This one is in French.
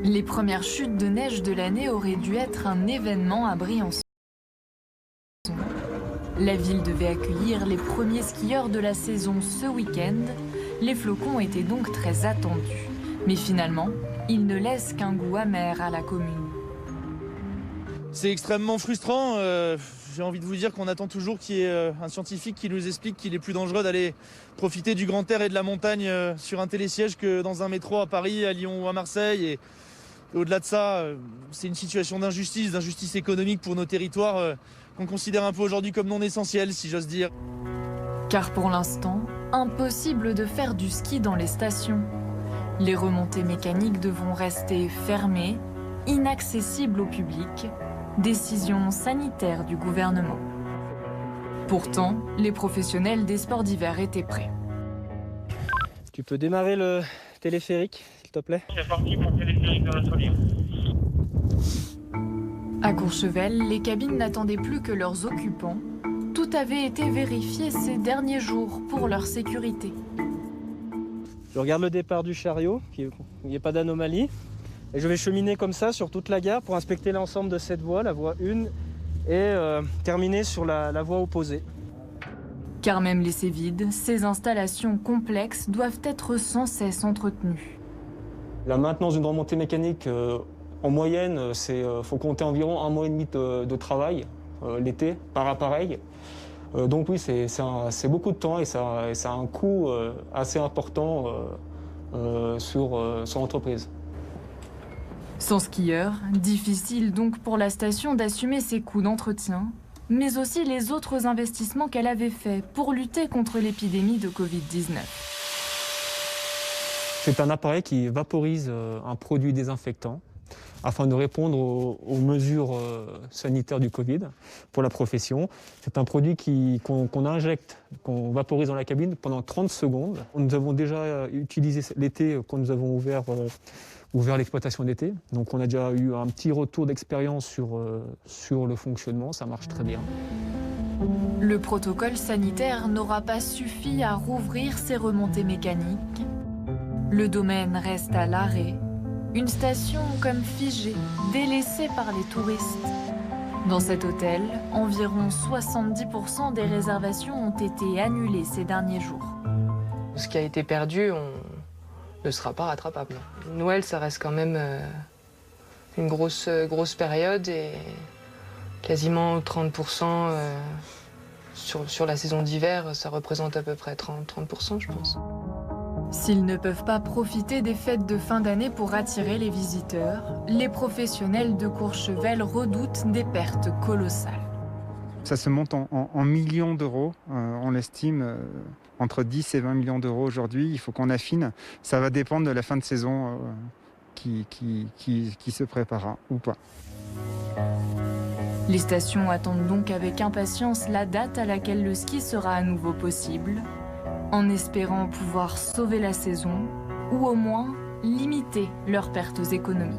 Les premières chutes de neige de l'année auraient dû être un événement à Briançon. La ville devait accueillir les premiers skieurs de la saison ce week-end. Les flocons étaient donc très attendus. Mais finalement, ils ne laissent qu'un goût amer à la commune. C'est extrêmement frustrant. J'ai envie de vous dire qu'on attend toujours qu'il y ait un scientifique qui nous explique qu'il est plus dangereux d'aller profiter du grand air et de la montagne sur un télésiège que dans un métro à Paris, à Lyon ou à Marseille. Et au-delà de ça, c'est une situation d'injustice économique pour nos territoires qu'on considère un peu aujourd'hui comme non essentiels, si j'ose dire. Car pour l'instant, impossible de faire du ski dans les stations. Les remontées mécaniques devront rester fermées, inaccessibles au public. Décision sanitaire du gouvernement. Pourtant, les professionnels des sports d'hiver étaient prêts. Tu peux démarrer le téléphérique, s'il te plaît? C'est parti pour le téléphérique de la Solive. À Courchevel, les cabines n'attendaient plus que leurs occupants. Tout avait été vérifié ces derniers jours pour leur sécurité. Je regarde le départ du chariot, qu'il n'y ait pas d'anomalie. Et je vais cheminer comme ça sur toute la gare pour inspecter l'ensemble de cette voie, la voie 1, et terminer sur la voie opposée. Car même laissées vides, ces installations complexes doivent être sans cesse entretenues. La maintenance d'une remontée mécanique, en moyenne, faut compter environ 1 mois et demi de travail l'été par appareil. Donc oui, c'est beaucoup de temps et ça a un coût assez important sur l'entreprise. Sans skieurs, difficile donc pour la station d'assumer ses coûts d'entretien, mais aussi les autres investissements qu'elle avait faits pour lutter contre l'épidémie de Covid-19. C'est un appareil qui vaporise un produit désinfectant afin de répondre aux mesures sanitaires du Covid pour la profession. C'est un produit qu'on injecte, qu'on vaporise dans la cabine pendant 30 secondes. Nous avons déjà utilisé l'été quand nous avons ouvert l'exploitation d'été. Donc on a déjà eu un petit retour d'expérience sur le fonctionnement, ça marche très bien. Le protocole sanitaire n'aura pas suffi à rouvrir ces remontées mécaniques. Le domaine reste à l'arrêt, une station comme figée, délaissée par les touristes. Dans cet hôtel, environ 70% des réservations ont été annulées ces derniers jours. Ce qui a été perdu, ne sera pas rattrapable. Noël, ça reste quand même une grosse période et quasiment 30% sur la saison d'hiver, ça représente à peu près 30%, je pense. S'ils ne peuvent pas profiter des fêtes de fin d'année pour attirer les visiteurs, les professionnels de Courchevel redoutent des pertes colossales. Ça se monte en millions d'euros, on l'estime entre 10 et 20 millions d'euros aujourd'hui. Il faut qu'on affine. Ça va dépendre de la fin de saison qui se préparera ou pas. Les stations attendent donc avec impatience la date à laquelle le ski sera à nouveau possible, en espérant pouvoir sauver la saison ou au moins limiter leurs pertes économiques.